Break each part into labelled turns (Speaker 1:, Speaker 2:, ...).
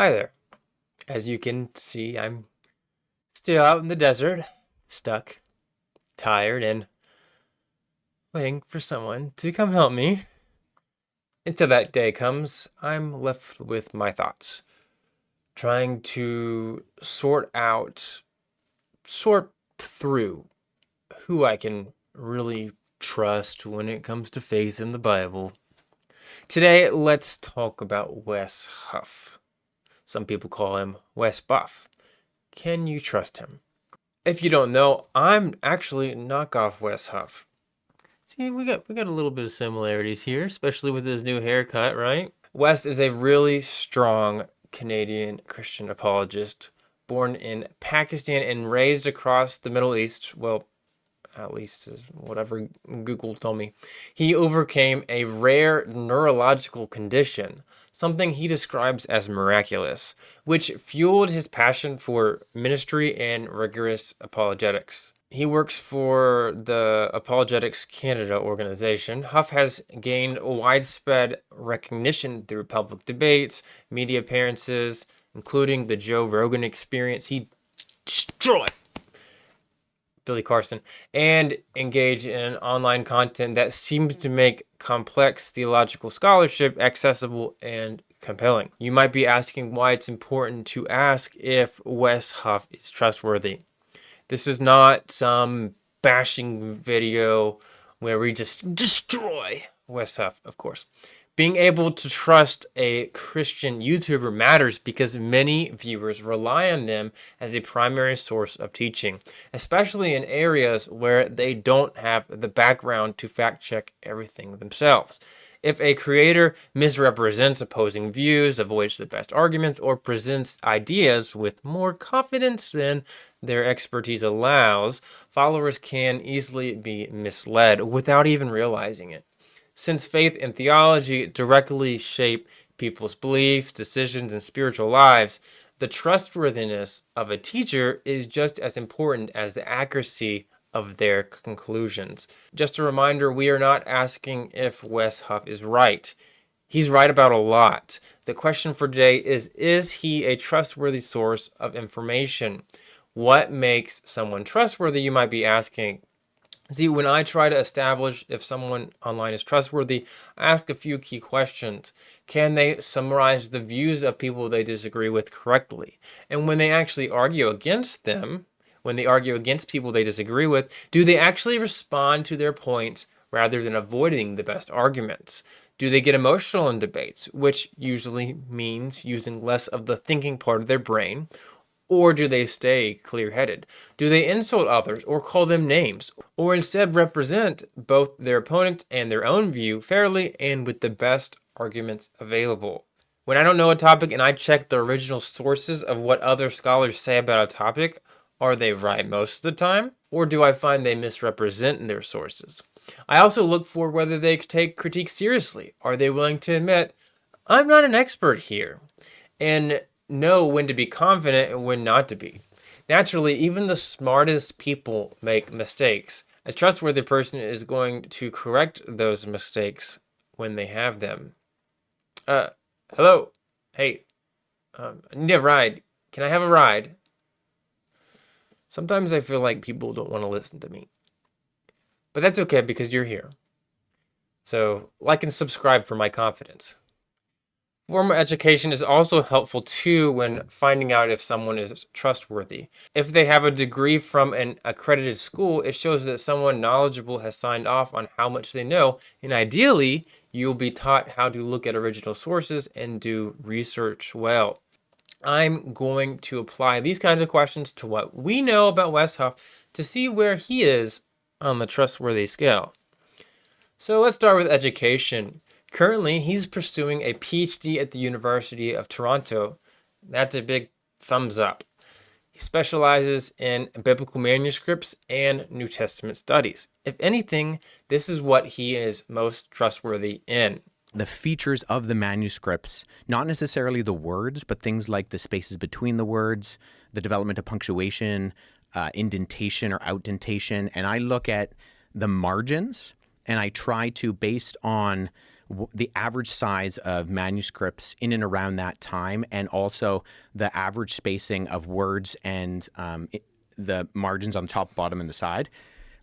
Speaker 1: Hi there. As you can see, I'm still out in the desert, stuck, tired, and waiting for someone to come help me. Until that day comes, I'm left with my thoughts, trying to sort through who I can really trust when it comes to faith in the Bible. Today, let's talk about Wes Huff. Some people call him Wes Buff. Can you trust him? If you don't know, I'm actually knockoff Wes Huff. See, we got a little bit of similarities here, especially with his new haircut, right? Wes is a really strong Canadian Christian apologist, born in Pakistan and raised across the Middle East. Well, at least is whatever Google told me. He overcame a rare neurological condition, something he describes as miraculous, which fueled his passion for ministry and rigorous apologetics. He works for the Apologetics Canada organization. Huff has gained widespread recognition through public debates, media appearances, including the Joe Rogan Experience. He destroyed Billy Carson, and engage in online content that seems to make complex theological scholarship accessible and compelling. You might be asking why it's important to ask if Wes Huff is trustworthy. This is not some bashing video where we just destroy Wes Huff, of course. Being able to trust a Christian YouTuber matters because many viewers rely on them as a primary source of teaching, especially in areas where they don't have the background to fact check everything themselves. If a creator misrepresents opposing views, avoids the best arguments, or presents ideas with more confidence than their expertise allows, followers can easily be misled without even realizing it. Since faith and theology directly shape people's beliefs, decisions, and spiritual lives, the trustworthiness of a teacher is just as important as the accuracy of their conclusions. Just a reminder, we are not asking if Wes Huff is right. He's right about a lot. The question for today is he a trustworthy source of information? What makes someone trustworthy, you might be asking? See, when I try to establish if someone online is trustworthy, I ask a few key questions. Can they summarize the views of people they disagree with correctly? And when they actually argue against them, when they argue against people they disagree with, do they actually respond to their points rather than avoiding the best arguments? Do they get emotional in debates, which usually means using less of the thinking part of their brain? Or do they stay clear-headed? Do they insult others or call them names? Or instead represent both their opponent and their own view fairly and with the best arguments available? When I don't know a topic and I check the original sources of what other scholars say about a topic, are they right most of the time? Or do I find they misrepresent their sources? I also look for whether they take critique seriously. Are they willing to admit, I'm not an expert here, and know when to be confident and when not to be? Naturally, even the smartest people make mistakes. A trustworthy person is going to correct those mistakes when they have them. Hello? Hey, I need a ride. Can I have a ride? Sometimes I feel like people don't want to listen to me. But that's okay because you're here. So, like and subscribe for my confidence. Formal education is also helpful too when finding out if someone is trustworthy. If they have a degree from an accredited school, it shows that someone knowledgeable has signed off on how much they know, and ideally, you'll be taught how to look at original sources and do research well. I'm going to apply these kinds of questions to what we know about Wes Huff to see where he is on the trustworthy scale. So let's start with education. Currently, he's pursuing a PhD at the University of Toronto. That's a big thumbs up. He specializes in biblical manuscripts and New Testament studies. If anything, this is what he is most trustworthy in.
Speaker 2: The features of the manuscripts, not necessarily the words, but things like the spaces between the words, the development of punctuation, indentation or outdentation. And I look at the margins and I try to, based on the average size of manuscripts in and around that time, and also the average spacing of words and the margins on the top, bottom, and the side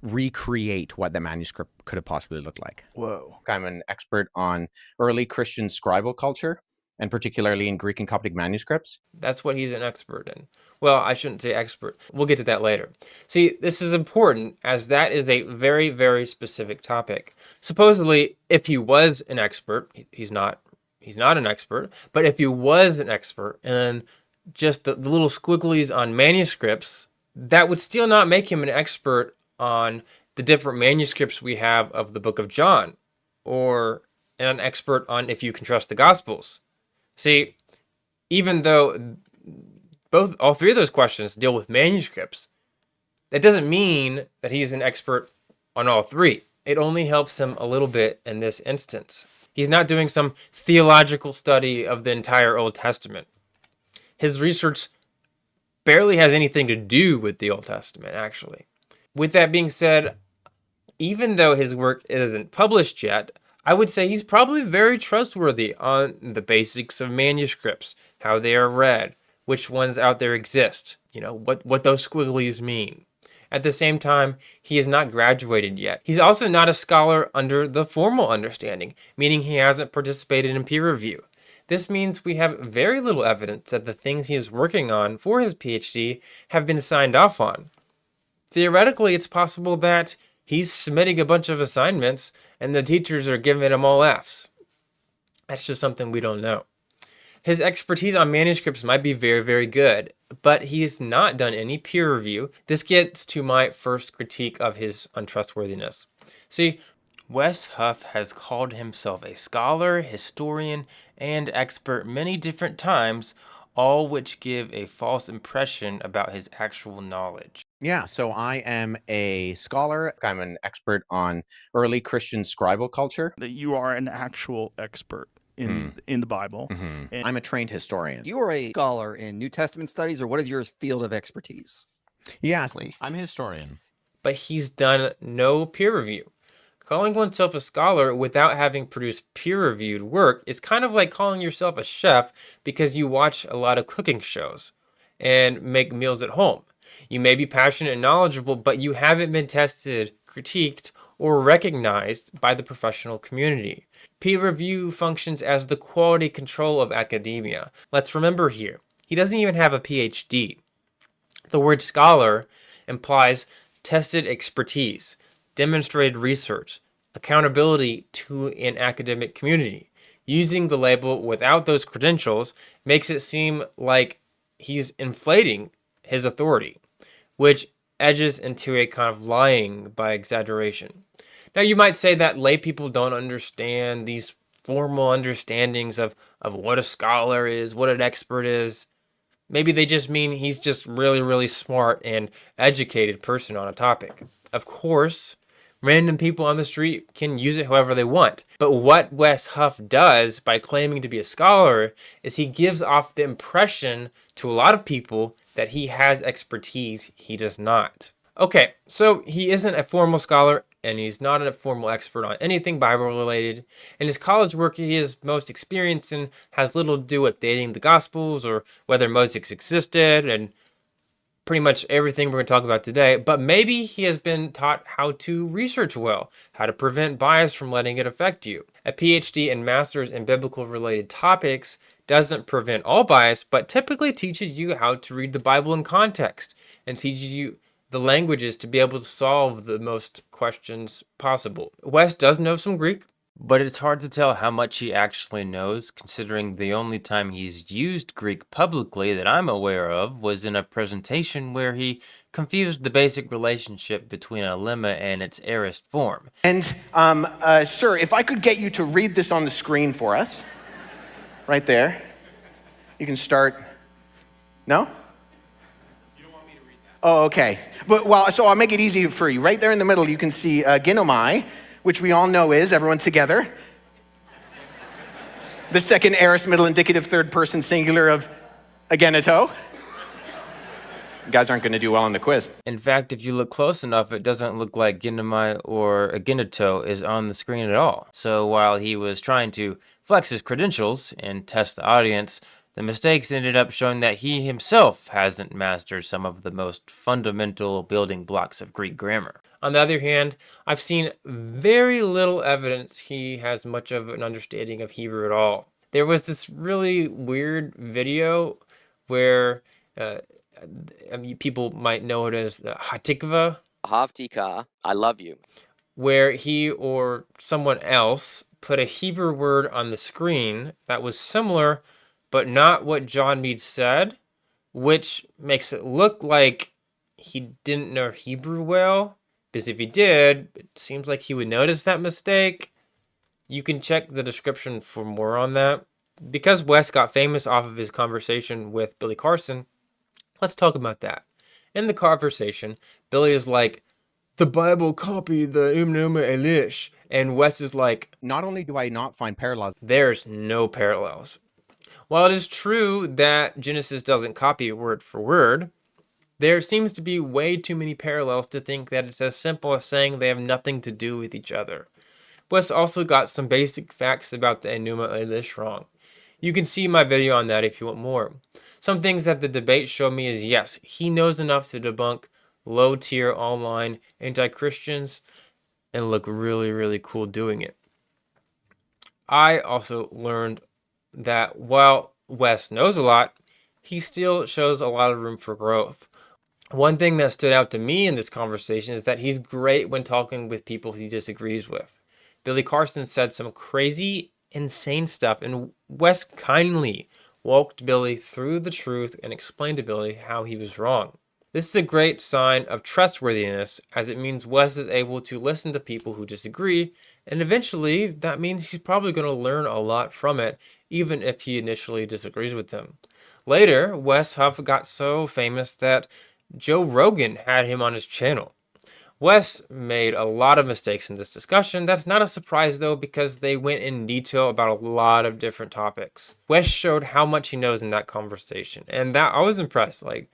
Speaker 2: recreate what the manuscript could have possibly looked like.
Speaker 3: Whoa.
Speaker 2: I'm an expert on early Christian scribal culture, and particularly in Greek and Coptic manuscripts.
Speaker 1: That's what he's an expert in. Well, I shouldn't say expert. We'll get to that later. See, this is important as that is a very, very specific topic. Supposedly, if he was an expert, he's not an expert, but if he was an expert and just the little squigglies on manuscripts, that would still not make him an expert on the different manuscripts we have of the book of John, or an expert on if you can trust the Gospels. See, even though all three of those questions deal with manuscripts, that doesn't mean that he's an expert on all three. It only helps him a little bit in this instance. He's not doing some theological study of the entire Old Testament. His research barely has anything to do with the Old Testament, actually. With that being said, even though his work isn't published yet, I would say he's probably very trustworthy on the basics of manuscripts, how they are read, which ones out there exist, what those squigglies mean. At the same time, he is not graduated yet. He's also not a scholar under the formal understanding, meaning he hasn't participated in peer review. This means we have very little evidence that the things he is working on for his PhD have been signed off on. Theoretically, it's possible that he's submitting a bunch of assignments and the teachers are giving him all Fs. That's just something we don't know. His expertise on manuscripts might be very, very good, but he has not done any peer review. This gets to my first critique of his untrustworthiness. See, Wes Huff has called himself a scholar, historian, and expert many different times, all which give a false impression about his actual knowledge.
Speaker 2: Yeah, so I am a scholar. I'm an expert on early Christian scribal culture.
Speaker 3: That you are an actual expert in the Bible.
Speaker 2: Mm-hmm.
Speaker 3: And
Speaker 2: I'm a trained historian.
Speaker 4: You are a scholar in New Testament studies, or what is your field of expertise?
Speaker 2: Yeah,
Speaker 5: I'm a historian.
Speaker 1: But he's done no peer review. Calling oneself a scholar without having produced peer-reviewed work is kind of like calling yourself a chef because you watch a lot of cooking shows and make meals at home. You may be passionate and knowledgeable, but you haven't been tested, critiqued, or recognized by the professional community. Peer review functions as the quality control of academia. Let's remember here, he doesn't even have a PhD. The word scholar implies tested expertise, demonstrated research, accountability to an academic community. Using the label without those credentials makes it seem like he's inflating his authority, which edges into a kind of lying by exaggeration. Now, you might say that lay people don't understand these formal understandings of what a scholar is, what an expert is. Maybe they just mean he's just really, really smart and educated person on a topic. Of course, random people on the street can use it however they want. But what Wes Huff does by claiming to be a scholar is he gives off the impression to a lot of people that he has expertise he does not. Okay, so he isn't a formal scholar and he's not a formal expert on anything Bible related. And his college work he is most experienced in has little to do with dating the Gospels or whether Moses existed and pretty much everything we're going to talk about today, but maybe he has been taught how to research well, how to prevent bias from letting it affect you. A PhD and master's in biblical related topics doesn't prevent all bias, but typically teaches you how to read the Bible in context and teaches you the languages to be able to solve the most questions possible. Wes does know some Greek, but it's hard to tell how much he actually knows, considering the only time he's used Greek publicly that I'm aware of was in a presentation where he confused the basic relationship between a lemma and its aorist form.
Speaker 5: And, sir, if I could get you to read this on the screen for us, right there. You can start. No? You don't want me to read that. Oh, okay. So I'll make it easy for you. Right there in the middle, you can see ginomai, which we all know is, everyone together, the second aorist middle indicative third person singular of ageneto. You guys aren't going to do well on the quiz.
Speaker 1: In fact, if you look close enough, it doesn't look like Ginamai or Aginito is on the screen at all. So while he was trying to flex his credentials and test the audience, the mistakes ended up showing that he himself hasn't mastered some of the most fundamental building blocks of Greek grammar. On the other hand, I've seen very little evidence he has much of an understanding of Hebrew at all. There was this really weird video where people might know it as the Hatikva,
Speaker 6: Havtika, I love you.
Speaker 1: where he or someone else put a Hebrew word on the screen that was similar, but not what John Meade said, which makes it look like he didn't know Hebrew well, because if he did, it seems like he would notice that mistake. You can check the description for more on that. Because Wes got famous off of his conversation with Billy Carson, let's talk about that. In the conversation, Billy is like, the Bible copied the Numa Elish. And Wes is like,
Speaker 2: Not only do I not find parallels,
Speaker 1: there's no parallels. While it is true that Genesis doesn't copy it word for word, there seems to be way too many parallels to think that it's as simple as saying they have nothing to do with each other. Wes also got some basic facts about the Enuma Elish wrong. You can see my video on that if you want more. Some things that the debate showed me is yes, he knows enough to debunk low-tier online anti-Christians and look really, really cool doing it. I also learned that while Wes knows a lot, he still shows a lot of room for growth. One thing that stood out to me in this conversation is that he's great when talking with people he disagrees with. Billy Carson said some crazy, insane stuff, and Wes kindly walked Billy through the truth and explained to Billy how he was wrong. This is a great sign of trustworthiness, as it means Wes is able to listen to people who disagree, and eventually that means he's probably going to learn a lot from it, even if he initially disagrees with them. Later, Wes Huff got so famous that Joe Rogan had him on his channel. Wes made a lot of mistakes in this discussion. That's not a surprise though, because they went in detail about a lot of different topics. Wes showed how much he knows in that conversation, and that I was impressed. Like,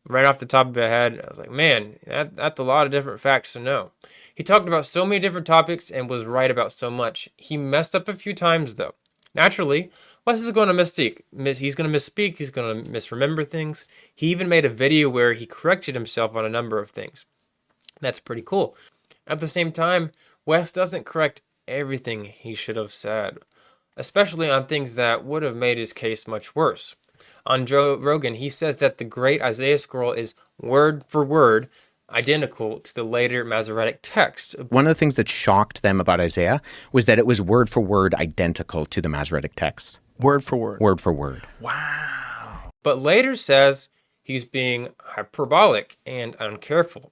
Speaker 1: right off the top of my head, I was like, man, that's a lot of different facts to know. He talked about so many different topics and was right about so much. He messed up a few times though. Naturally, Wes is going to misspeak. He's going to misspeak. He's going to misremember things. He even made a video where he corrected himself on a number of things. That's pretty cool. At the same time, Wes doesn't correct everything he should have said, especially on things that would have made his case much worse. On Joe Rogan, he says that the great Isaiah scroll is word for word identical to the later Masoretic text.
Speaker 2: one of the things that shocked them about Isaiah was that it was word for word identical to the Masoretic text.
Speaker 3: Word for word.
Speaker 2: Word for word.
Speaker 1: But later says he's being hyperbolic and uncareful.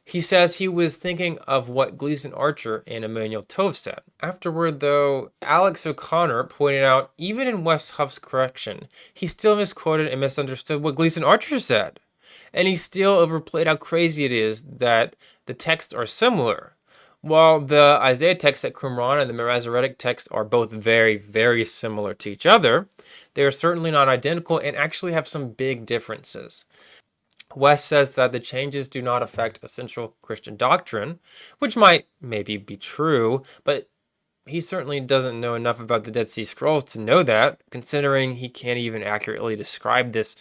Speaker 1: He says he was thinking of what Gleason Archer and Emmanuel Tove said. Afterward, though, Alex O'Connor pointed out, even in Wes Huff's correction, he still misquoted and misunderstood what Gleason Archer said. And he still overplayed how crazy it is that the texts are similar. While the Isaiah text at Qumran and the Masoretic text are both very, very similar to each other, they are certainly not identical and actually have some big differences. Wes says that the changes do not affect essential Christian doctrine, which might maybe be true, but he certainly doesn't know enough about the Dead Sea Scrolls to know that, considering he can't even accurately describe this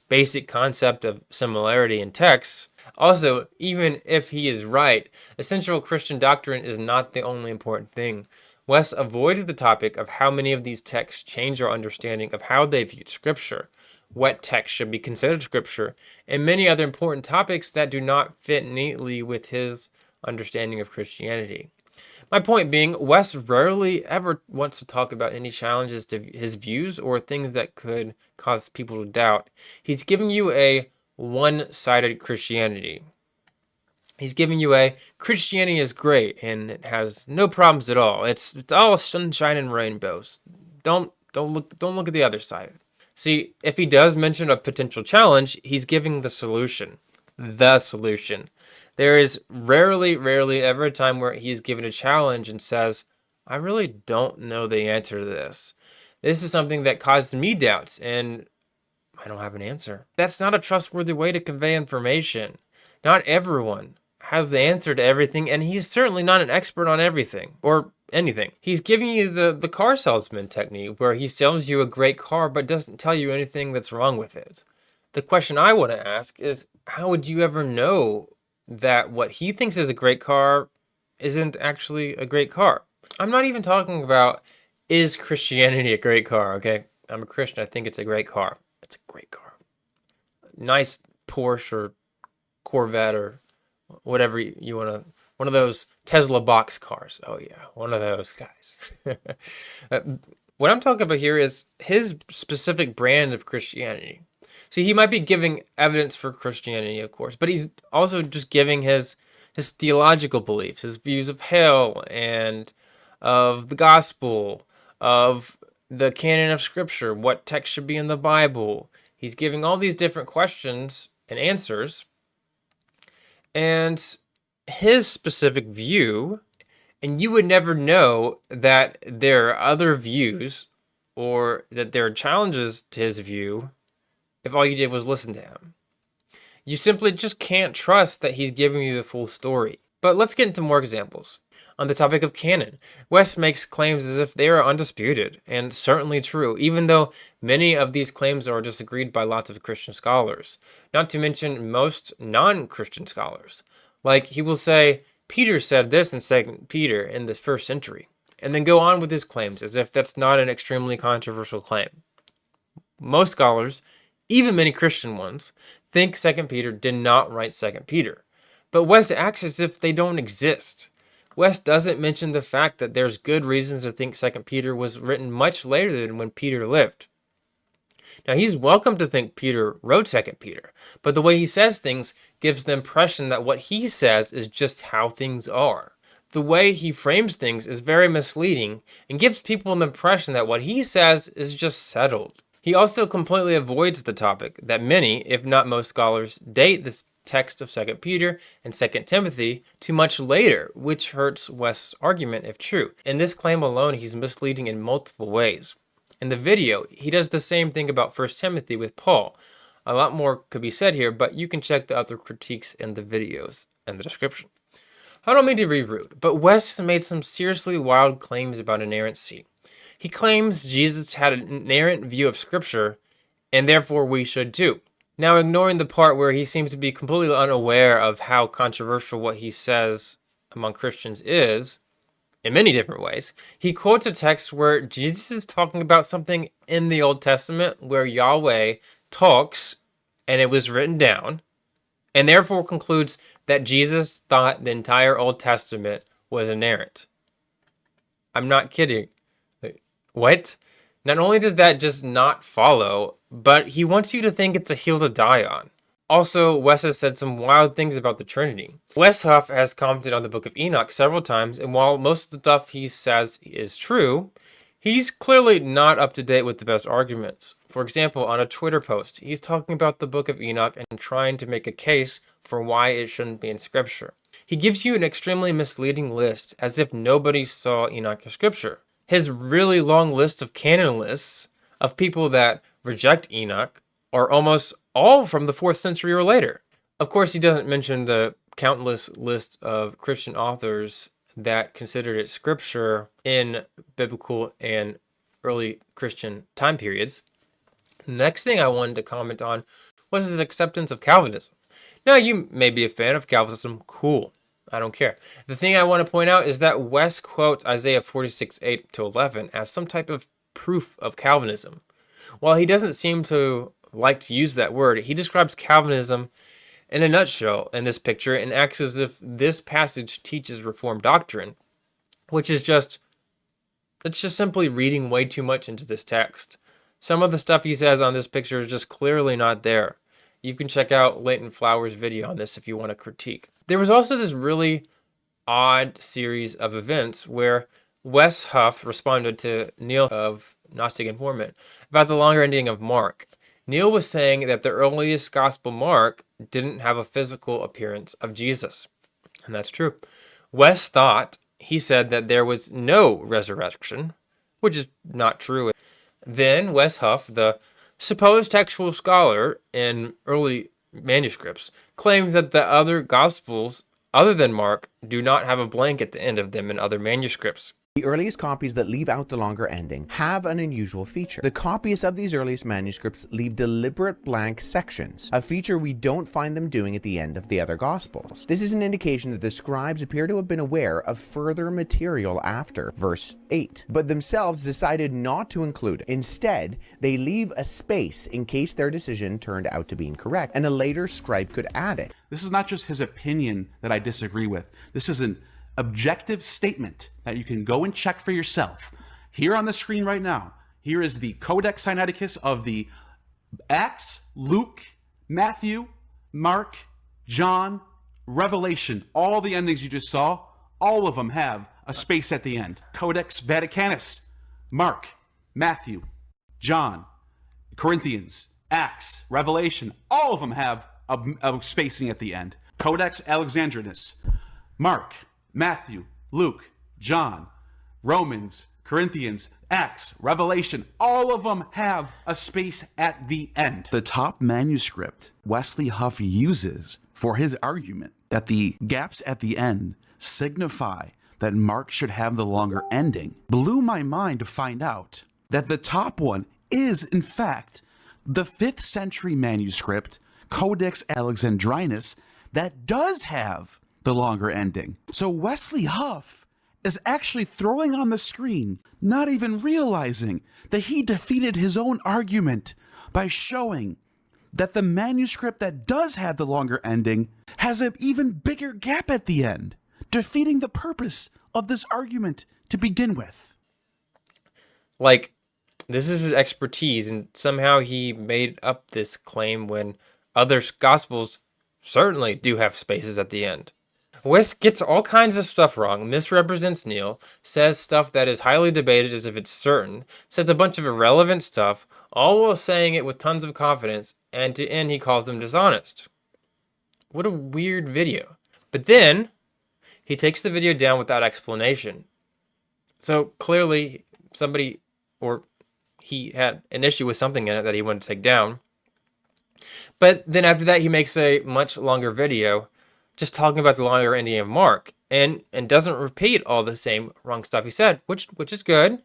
Speaker 1: basic concept of similarity in texts. Also, even if he is right, essential Christian doctrine is not the only important thing. Wes avoided the topic of how many of these texts change our understanding of how they viewed Scripture, what text should be considered Scripture, and many other important topics that do not fit neatly with his understanding of Christianity. My point being, Wes rarely ever wants to talk about any challenges to his views or things that could cause people to doubt. He's giving you a one-sided Christianity. He's giving you a Christianity is great and it has no problems at all. It's all sunshine and rainbows. Don't look at the other side. See, if he does mention a potential challenge, he's giving the solution. The solution. There is rarely ever a time where he's given a challenge and says, I really don't know the answer to this. This is something that caused me doubts, and I don't have an answer. That's not a trustworthy way to convey information. Not everyone has the answer to everything, and he's certainly not an expert on everything or anything. He's giving you the car salesman technique where he sells you a great car but doesn't tell you anything that's wrong with it. The question I want to ask is, how would you ever know that what he thinks is a great car isn't actually a great car? I'm not even talking about, is Christianity a great car, okay? I'm a Christian, I think it's a great car. It's a great car. Nice Porsche or Corvette or whatever you want to, one of those Tesla box cars. Oh yeah, one of those guys. What I'm talking about here is his specific brand of Christianity. See, he might be giving evidence for Christianity, of course, but he's also just giving his theological beliefs, his views of hell and of the gospel, of the canon of scripture, what text should be in the Bible. He's giving all these different questions and answers, and his specific view, and you would never know that there are other views or that there are challenges to his view if all you did was listen to him. You simply just can't trust that he's giving you the full story. But let's get into more examples. On the topic of canon, Wes makes claims as if they are undisputed, and certainly true, even though many of these claims are disagreed by lots of Christian scholars, not to mention most non-Christian scholars. Like, he will say, Peter said this in 2 Peter in the 1st century, and then go on with his claims as if that's not an extremely controversial claim. Most scholars, even many Christian ones, think 2 Peter did not write 2 Peter, but Wes acts as if they don't exist. Wes doesn't mention the fact that there's good reasons to think 2 Peter was written much later than when Peter lived. Now, he's welcome to think Peter wrote 2 Peter, but the way he says things gives the impression that what he says is just how things are. The way he frames things is very misleading and gives people the impression that what he says is just settled. He also completely avoids the topic that many, if not most scholars, date this text of 2 Peter and 2 Timothy to much later, which hurts Wes' argument if true. In this claim alone, he's misleading in multiple ways. In the video, he does the same thing about 1 Timothy with Paul. A lot more could be said here, but you can check the other critiques in the videos in the description. I don't mean to be rude, but Wes has made some seriously wild claims about inerrancy. He claims Jesus had an inerrant view of Scripture, and therefore we should too. Now, ignoring the part where he seems to be completely unaware of how controversial what he says among Christians is, in many different ways, he quotes a text where Jesus is talking about something in the Old Testament where Yahweh talks, and it was written down, and therefore concludes that Jesus thought the entire Old Testament was inerrant. I'm not kidding. What? Not only does that just not follow, but he wants you to think it's a hill to die on. Also, Wes has said some wild things about the Trinity. Wes Huff has commented on the Book of Enoch several times, and while most of the stuff he says is true, he's clearly not up to date with the best arguments. For example, on a Twitter post, he's talking about the Book of Enoch and trying to make a case for why it shouldn't be in Scripture. He gives you an extremely misleading list, as if nobody saw Enoch as Scripture. His really long list of canon lists of people that reject Enoch are almost all from the 4th century or later. Of course, he doesn't mention the countless list of Christian authors that considered it scripture in biblical and early Christian time periods. The next thing I wanted to comment on was his acceptance of Calvinism. Now, you may be a fan of Calvinism. Cool. I don't care. The thing I want to point out is that Wes quotes Isaiah 46:8-11 as some type of proof of Calvinism. While he doesn't seem to like to use that word, he describes Calvinism in a nutshell in this picture and acts as if this passage teaches Reformed doctrine, which is just simply reading way too much into this text. Some of the stuff he says on this picture is just clearly not there. You can check out Leighton Flowers' video on this if you want to critique. There was also this really odd series of events where Wes Huff responded to Neil of Gnostic Informant about the longer ending of Mark. Neil was saying that the earliest gospel, Mark, didn't have a physical appearance of Jesus. And that's true. Wes thought he said that there was no resurrection, which is not true. Then Wes Huff, the Supposed textual scholar in early manuscripts claims that the other Gospels, other than Mark, do not have a blank at the end of them in other manuscripts.
Speaker 2: The earliest copies that leave out the longer ending have an unusual feature. The copies of these earliest manuscripts leave deliberate blank sections, a feature we don't find them doing at the end of the other Gospels. This is an indication that the scribes appear to have been aware of further material after verse 8, but themselves decided not to include it. Instead, they leave a space in case their decision turned out to be incorrect, and a later scribe could add it.
Speaker 7: This is not just his opinion that I disagree with. This is an objective statement that you can go and check for yourself. Here on the screen right now, here is the Codex Sinaiticus of the Acts, Luke, Matthew, Mark, John, Revelation. All the endings you just saw, all of them have a space at the end. Codex Vaticanus, Mark, Matthew, John, Corinthians, Acts, Revelation, all of them have a spacing at the end. Codex Alexandrinus, Mark, Matthew, Luke, John, Romans, Corinthians, Acts, Revelation, all of them have a space at the end. The top manuscript Wesley Huff uses for his argument that the gaps at the end signify that Mark should have the longer ending blew my mind to find out that the top one is, in fact, the 5th century manuscript Codex Alexandrinus that does have the longer ending. So Wesley Huff is actually throwing on the screen, not even realizing that he defeated his own argument by showing that the manuscript that does have the longer ending has an even bigger gap at the end, defeating the purpose of this argument to begin with.
Speaker 1: Like, this is his expertise, and somehow he made up this claim when other Gospels certainly do have spaces at the end. Wes gets all kinds of stuff wrong, misrepresents Neil, says stuff that is highly debated as if it's certain, says a bunch of irrelevant stuff, all while saying it with tons of confidence, and to end he calls them dishonest. What a weird video. But then, he takes the video down without explanation. So clearly, somebody, or he had an issue with something in it that he wanted to take down. But then after that, he makes a much longer video just talking about the longer ending of Mark, and doesn't repeat all the same wrong stuff he said, which is good.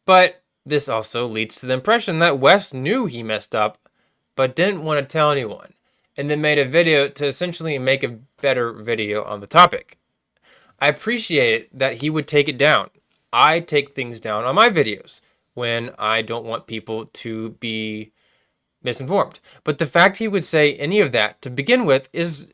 Speaker 1: But this also leads to the impression that Wes knew he messed up, but didn't want to tell anyone, and then made a video to essentially make a better video on the topic. I appreciate that he would take it down. I take things down on my videos when I don't want people to be misinformed. But the fact he would say any of that to begin with is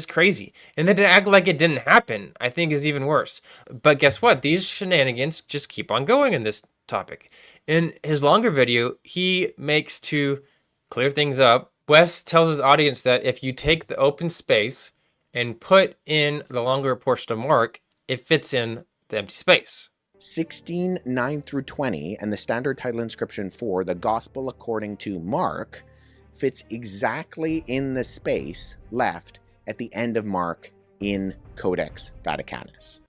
Speaker 1: crazy. And then to act like it didn't happen, I think is even worse. But guess what? These shenanigans just keep on going in this topic. In his longer video, he makes to clear things up. Wes tells his audience that if you take the open space and put in the longer portion of Mark, it fits in the empty space.
Speaker 2: 16:9 through 20 and the standard title inscription for the Gospel according to Mark fits exactly in the space left at the end of Mark in Codex Vaticanus.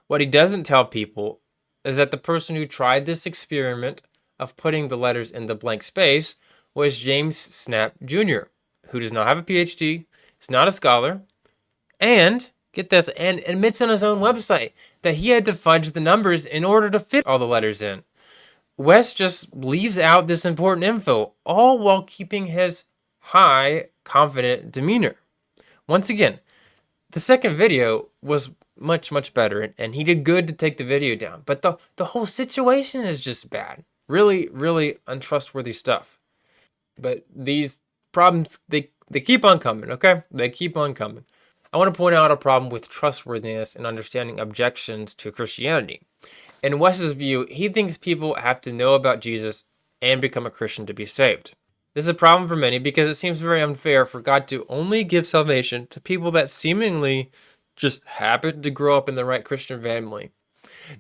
Speaker 1: What he doesn't tell people is that the person who tried this experiment of putting the letters in the blank space was James Snap Jr., who does not have a PhD, is not a scholar, and, get this, and admits on his own website that he had to fudge the numbers in order to fit all the letters in. Wes just leaves out this important info, all while keeping his high, confident demeanor. Once again, the second video was much, much better, and he did good to take the video down. But the whole situation is just bad. Really, really untrustworthy stuff. But these problems, they keep on coming, okay? They keep on coming. I want to point out a problem with trustworthiness and understanding objections to Christianity. In Wes's view, he thinks people have to know about Jesus and become a Christian to be saved. This is a problem for many because it seems very unfair for God to only give salvation to people that seemingly just happen to grow up in the right Christian family.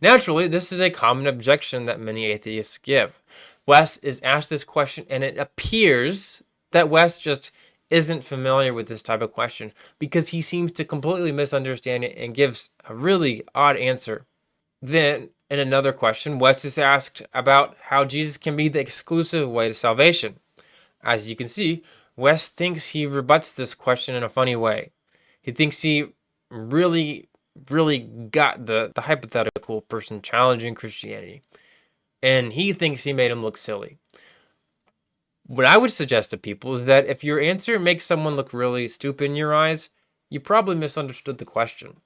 Speaker 1: Naturally, this is a common objection that many atheists give. Wes is asked this question, and it appears that Wes just isn't familiar with this type of question because he seems to completely misunderstand it and gives a really odd answer. Then, in another question, Wes is asked about how Jesus can be the exclusive way to salvation. As you can see, Wes thinks he rebuts this question in a funny way. He thinks he really got the hypothetical person challenging Christianity. And he thinks he made him look silly. What I would suggest to people is that if your answer makes someone look really stupid in your eyes, you probably misunderstood the question.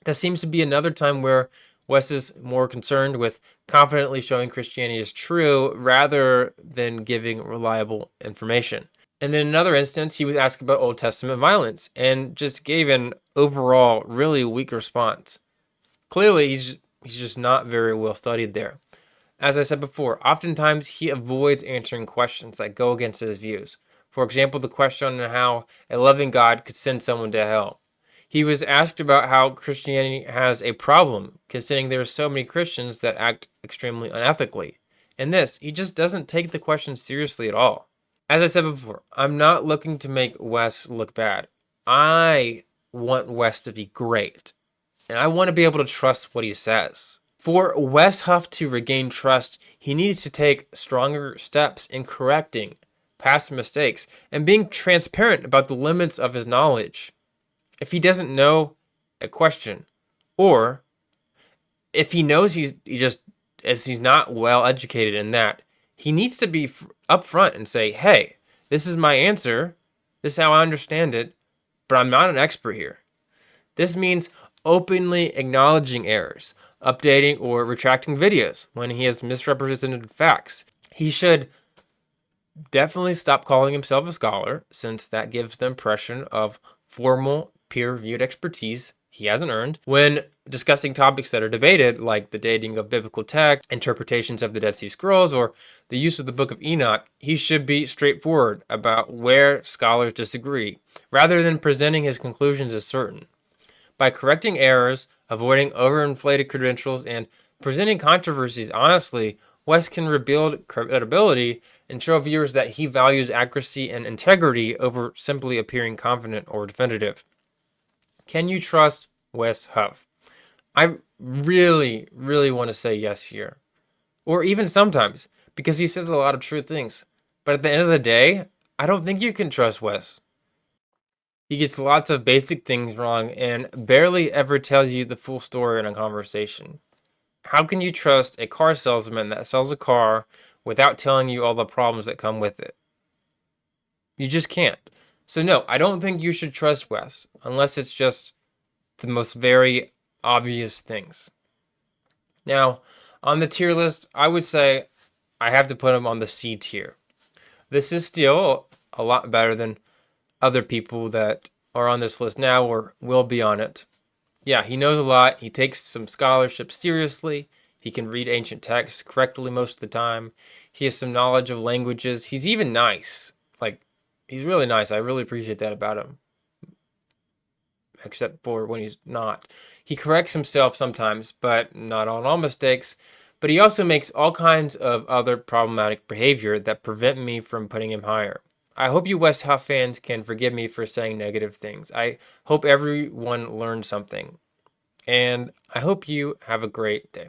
Speaker 1: This seems to be another time where Wes is more concerned with confidently showing Christianity is true rather than giving reliable information. And in another instance, he was asked about Old Testament violence and just gave an overall really weak response. Clearly, he's just not very well studied there. As I said before, oftentimes he avoids answering questions that go against his views. For example, the question on how a loving God could send someone to hell. He was asked about how Christianity has a problem, considering there are so many Christians that act extremely unethically. And this, he just doesn't take the question seriously at all. As I said before, I'm not looking to make Wes look bad. I want Wes to be great. And I want to be able to trust what he says. For Wes Huff to regain trust, he needs to take stronger steps in correcting past mistakes and being transparent about the limits of his knowledge. If he doesn't know a question, or if he knows he's not well educated in that, he needs to be upfront and say, hey, this is my answer, this is how I understand it, but I'm not an expert here. This means openly acknowledging errors, updating or retracting videos when he has misrepresented facts. He should definitely stop calling himself a scholar, since that gives the impression of formal, peer-reviewed expertise he hasn't earned. When discussing topics that are debated, like the dating of biblical text, interpretations of the Dead Sea Scrolls, or the use of the Book of Enoch, he should be straightforward about where scholars disagree, rather than presenting his conclusions as certain. By correcting errors, avoiding overinflated credentials, and presenting controversies honestly, Wes can rebuild credibility and show viewers that he values accuracy and integrity over simply appearing confident or definitive. Can you trust Wes Huff? I really want to say yes here. Or even sometimes, because he says a lot of true things. But at the end of the day, I don't think you can trust Wes. He gets lots of basic things wrong and barely ever tells you the full story in a conversation. How can you trust a car salesman that sells a car without telling you all the problems that come with it? You just can't. So no, I don't think you should trust Wes, unless it's just the most very obvious things. Now, on the tier list, I would say I have to put him on the C tier. This is still a lot better than other people that are on this list now or will be on it. Yeah, he knows a lot. He takes some scholarship seriously. He can read ancient texts correctly most of the time. He has some knowledge of languages. He's even nice. He's really nice. I really appreciate that about him. Except for when he's not. He corrects himself sometimes, but not on all mistakes. But he also makes all kinds of other problematic behavior that prevent me from putting him higher. I hope you Wes Huff fans can forgive me for saying negative things. I hope everyone learned something. And I hope you have a great day.